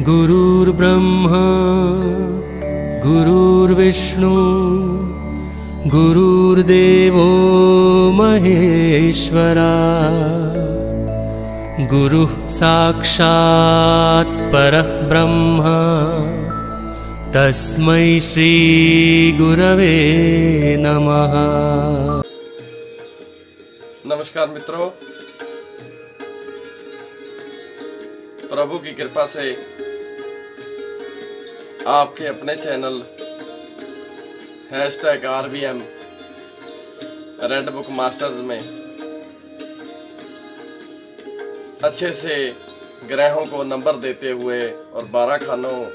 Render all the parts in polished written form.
गुरुर्ब्रह्मा गुरुर्विष्णु गुरुर्देवो महेश्वरा गुरुः साक्षात् परब्रह्म तस्मै श्री गुरवे नमः। नमस्कार मित्रों, प्रभु की कृपा से आपके अपने channel #RVM red book masters में अच्छे से ग्रहों को नंबर देते हुए और 12 खानों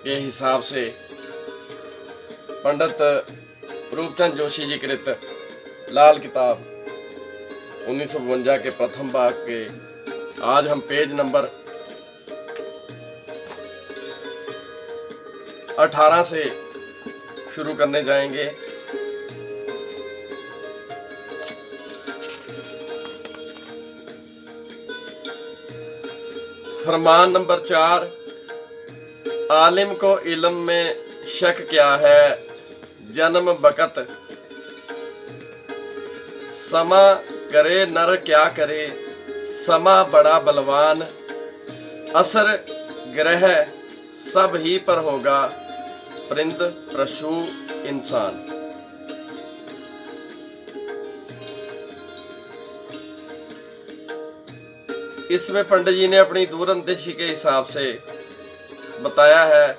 के हिसाब से पंडित रूपचंद जोशी जी कृत लाल किताब 1952 के प्रथम भाग के आज हम पेज नंबर 18 से शुरू करने जाएंगे। फरमान नंबर 4, आलिम को इल्म में शक क्या है, जन्म बकत समा करे नर क्या करे, समा बड़ा बलवान, असर ग्रह सब ही पर होगा, परिंद पशु इंसान। इसमें पंडित जी ने अपनी दूरंदेशी के हिसाब से बताया है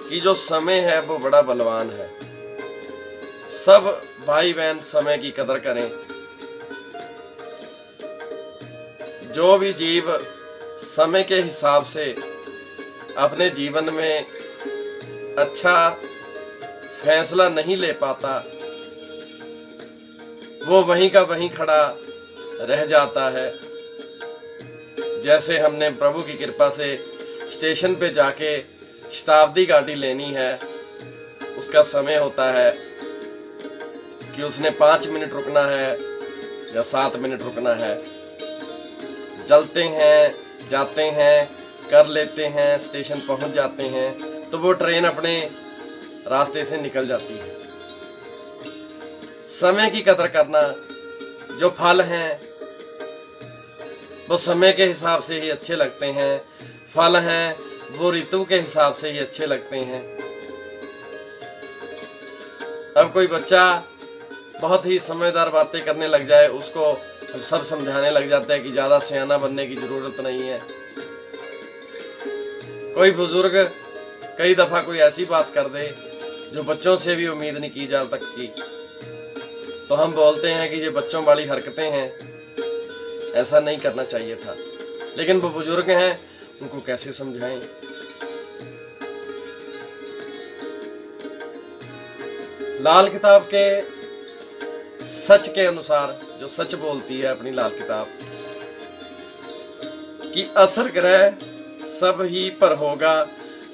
कि जो समय है वो बड़ा बलवान है। सब भाई बहन समय की कदर करें। जो भी जीव समय के हिसाब से अपने जीवन में अच्छा फैसला नहीं ले पाता, वो वहीं का वहीं खड़ा रह जाता है। जैसे हमने प्रभु की कृपा से स्टेशन पे जाके शताब्दी गाड़ी लेनी है, उसका समय होता है कि उसने 5 मिनट रुकना है या 7 मिनट रुकना है। चलते हैं, जाते हैं, कर लेते हैं, स्टेशन पहुंच जाते हैं तो वो ट्रेन अपने रास्ते से निकल जाती है। समय की कदर करना, जो फल हैं वो समय के हिसाब से ही अच्छे लगते हैं, फल हैं वो ऋतु के हिसाब से ही अच्छे लगते हैं। अब कोई बच्चा बहुत ही समझदार बातें करने लग जाए, उसको सब समझाने लग जाते हैं कि ज्यादा सियाना बनने की जरूरत नहीं है। कोई बुजुर्ग कई दफा कोई ऐसी बात कर दे जो बच्चों से भी उम्मीद नहीं की जा सकती, तो हम बोलते हैं कि ये बच्चों वाली हरकतें हैं, ऐसा नहीं करना चाहिए था। लेकिन वो बुजुर्ग हैं, उनको कैसे समझाएं। लाल किताब के सच के अनुसार, जो सच बोलती है अपनी लाल किताब, कि असर ग्रह सब ही पर होगा,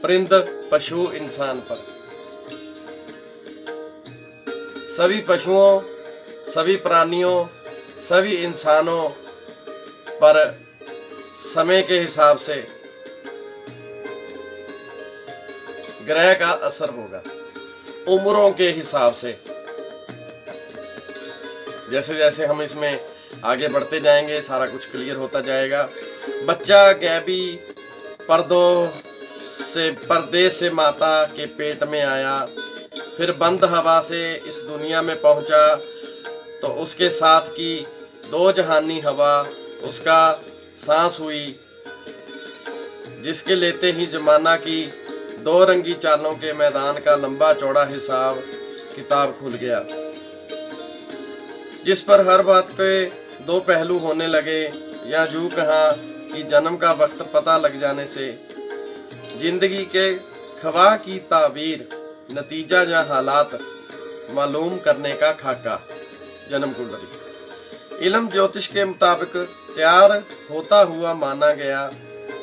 परिंद पशु इंसान पर। सभी पशुओं, सभी प्राणियों, सभी इंसानों पर समय के हिसाब से ग्रह का असर होगा, उम्रों के हिसाब से। जैसे जैसे हम इसमें आगे बढ़ते जाएंगे सारा कुछ क्लियर होता जाएगा। बच्चा गैबी पर्दे से माता के पेट में आया, फिर बंद हवा से इस दुनिया में पहुंचा, तो उसके साथ की 2 जहानी हवा उसका सांस हुई, जिसके लेते ही जमाना की 2 रंगी चालों के मैदान का लंबा चौड़ा हिसाब किताब खुल गया, जिस पर हर बात के 2 पहलू होने लगे। या यूं कहा कि जन्म का वक्त पता लग जाने से जिंदगी के खवा की ताबीर, नतीजा या हालात मालूम करने का खाका, जन्म कुंडली। इल्म ज्योतिष के मुताबिक तैयार होता हुआ माना गया,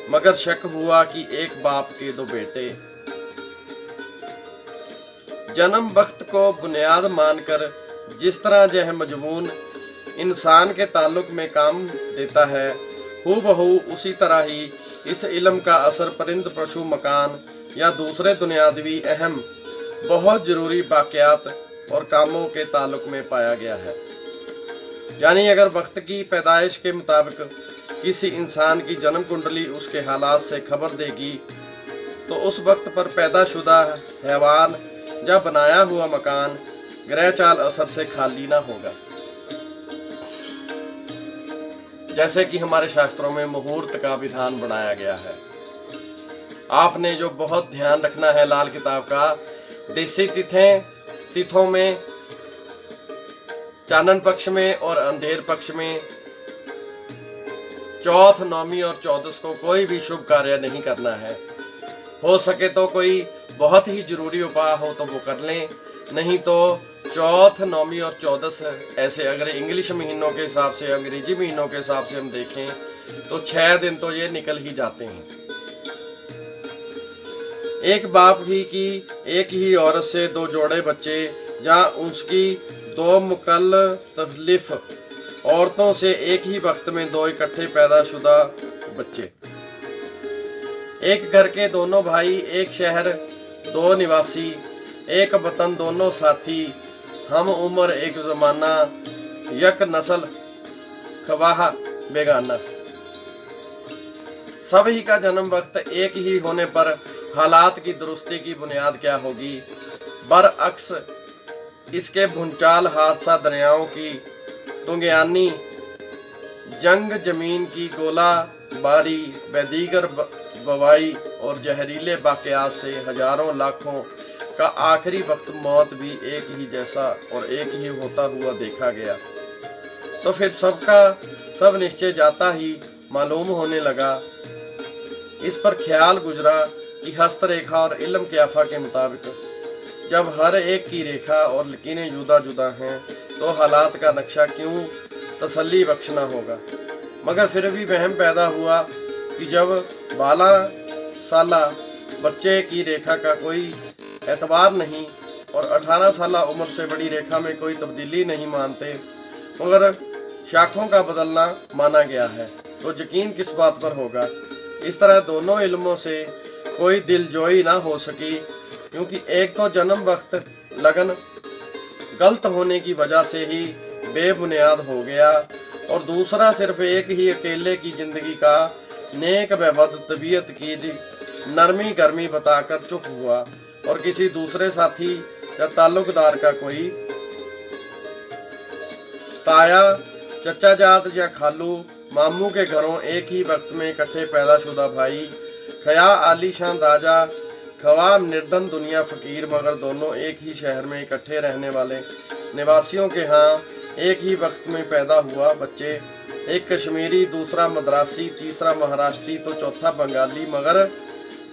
मगर शक हुआ कि एक बाप के 2 बेटे। जन्म वक्त को बुनियाद मानकर जिस तरह यह मजमून इंसान के ताल्लुक में काम देता है, हूबहू उसी तरह ही इस इल्म का असर परिंद पशु मकान या दूसरे दुनियावी अहम बहुत जरूरी वाक़यात और कामों के ताल्लुक में पाया गया है। यानी अगर वक्त की पैदाइश के मुताबिक किसी इंसान की जन्म कुंडली उसके हालात से खबर देगी तो उस वक्त पर पैदाशुदा हैवान या बनाया हुआ मकान ग्रह चाल असर से खाली ना होगा। जैसे कि हमारे शास्त्रों में मुहूर्त का विधान बनाया गया है। आपने जो बहुत ध्यान रखना है लाल किताब का, देसी तिथों में चानन पक्ष में और अंधेर पक्ष में चौथ, नौमी और चौदस को कोई भी शुभ कार्य नहीं करना है। हो सके तो कोई बहुत ही जरूरी उपाय हो तो वो कर लें, नहीं तो चौथ, नौमी और चौदस ऐसे अगर इंग्लिश महीनों के हिसाब से, अंग्रेजी महीनों के हिसाब से हम देखें तो 6 दिन तो ये निकल ही जाते हैं। एक बाप ही की एक ही औरत से 2 जोड़े बच्चे या उसकी 2 मुकल्लिफ औरतों से एक ही वक्त में 2 इकट्ठे पैदाशुदा बच्चे, एक घर के दोनों भाई, एक शहर 2 निवासी, एक वतन दोनों साथी, हम उम्र एक जमाना, यक नस्ल खवाह बेगाना। सभी का जन्म वक्त एक ही होने पर हालात की दुरुस्ती की बुनियाद क्या होगी? बरअक्स इसके भूचाल, हादसा, दरियाओं की तुंगयानी, जंग, जमीन की गोला बारी, बेदीगर बवाई और जहरीले वाक़यात से हजारों लाखों का आखिरी वक्त मौत भी एक ही जैसा और एक ही होता हुआ देखा गया। तो फिर सबका सब निश्चय जाता ही मालूम होने लगा। इस पर ख्याल गुजरा कि हस्तरेखा और इल्म के आफा के मुताबिक जब हर एक की रेखा और लकीरें जुदा जुदा हैं तो हालात का नक्शा क्यों तसल्ली बख्शना होगा। मगर फिर भी वहम पैदा हुआ कि जब 12 साला बच्चे की रेखा का कोई एतबार नहीं और 18 साला उम्र से बड़ी रेखा में कोई तब्दीली नहीं मानते, मगर शाखों का बदलना माना गया है, तो यकीन किस बात पर होगा। इस तरह दोनों इल्मों से कोई दिलजोई ना हो सकी, क्योंकि एक तो जन्म वक्त लगन गलत होने की वजह से ही बेबुनियाद हो गया और दूसरा सिर्फ एक ही अकेले की जिंदगी का नेक बेबद तबीयत की नरमी गर्मी बताकर चुप हुआ और किसी दूसरे साथी या ताल्लुकदार का कोई ताया, चचा जात या खालू, मामू के घरों एक ही वक्त में इकट्ठे पैदाशुदा भाई, खया आलीशान राजा, खवाम निर्धन दुनिया फकीर, मगर दोनों एक ही शहर में इकट्ठे रहने वाले निवासियों के यहाँ एक ही वक्त में पैदा हुआ बच्चे, एक कश्मीरी, दूसरा मद्रासी, तीसरा महाराष्ट्री तो चौथा बंगाली, मगर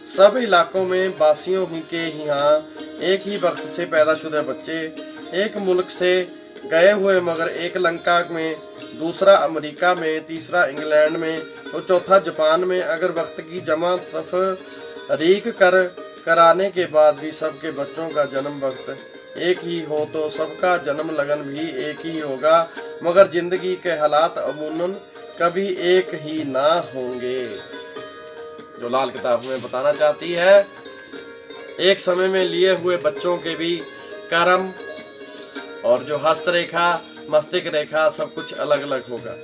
सब इलाकों में बासियों ही के यहाँ एक ही वक्त से पैदाशुदा बच्चे, एक मुल्क से गए हुए मगर एक लंका में, दूसरा अमेरिका में, तीसरा इंग्लैंड में तो चौथा जापान में। अगर वक्त की जमा तफरीक कराने के बाद भी सबके बच्चों का जन्म वक्त एक ही हो तो सबका जन्म लगन भी एक ही होगा, मगर जिंदगी के हालात अमूमन कभी एक ही ना होंगे। जो लाल किताब हमें बताना चाहती है, एक समय में लिए हुए बच्चों के भी कर्म और जो हस्तरेखा, मस्तिष्क रेखा सब कुछ अलग अलग होगा।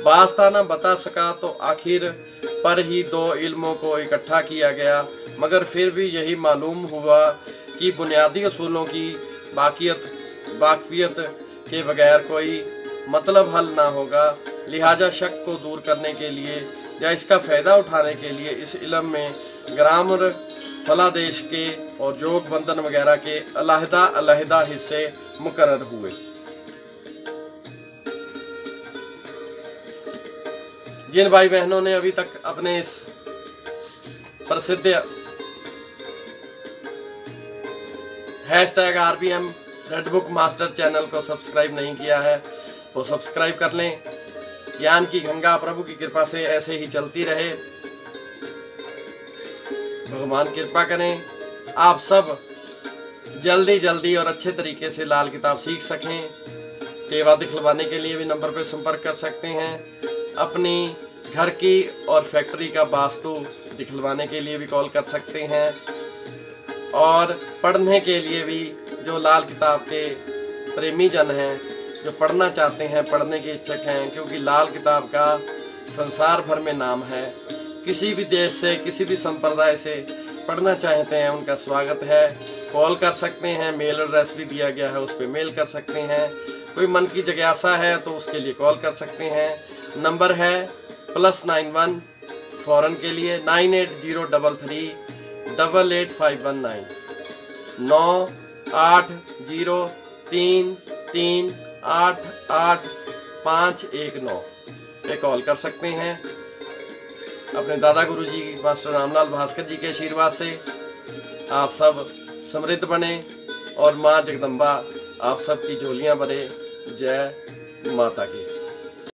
वास्ता न बता सका तो आखिर पर ही 2 इल्मों को इकट्ठा किया गया, मगर फिर भी यही मालूम हुआ कि बुनियादी असूलों की वाकफियत के बगैर कोई मतलब हल ना होगा। लिहाजा शक को दूर करने के लिए या इसका फ़ायदा उठाने के लिए इस इल्म में ग्रामर, फलादेश के और जोग बंधन वगैरह के अलहदा हिस्से मुकर्रर हुए। जिन भाई बहनों ने अभी तक अपने इस प्रसिद्ध #RBM red book master channel को सब्सक्राइब नहीं किया है वो सब्सक्राइब कर लें। ज्ञान की गंगा प्रभु की कृपा से ऐसे ही चलती रहे, भगवान कृपा करें आप सब जल्दी और अच्छे तरीके से लाल किताब सीख सकें। सेवा दिखलवाने के लिए भी नंबर पर संपर्क कर सकते हैं। अपनी घर की और फैक्ट्री का वास्तु दिखलवाने के लिए भी कॉल कर सकते हैं, और पढ़ने के लिए भी जो लाल किताब के प्रेमी जन हैं, जो पढ़ना चाहते हैं, पढ़ने के इच्छुक हैं, क्योंकि लाल किताब का संसार भर में नाम है। किसी भी देश से, किसी भी संप्रदाय से पढ़ना चाहते हैं, उनका स्वागत है। कॉल कर सकते हैं, मेल एड्रेस भी दिया गया है, उस पर मेल कर सकते हैं। कोई मन की जिज्ञासा है तो उसके लिए कॉल कर सकते हैं। नंबर है +91 फॉरन के लिए 9803388519 9803388519 पे कॉल कर सकते हैं। अपने दादा गुरुजी मास्टर रामलाल भास्कर जी के आशीर्वाद से आप सब समृद्ध बने और माँ जगदम्बा आप सब की झोलियाँ भरे। जय माता की।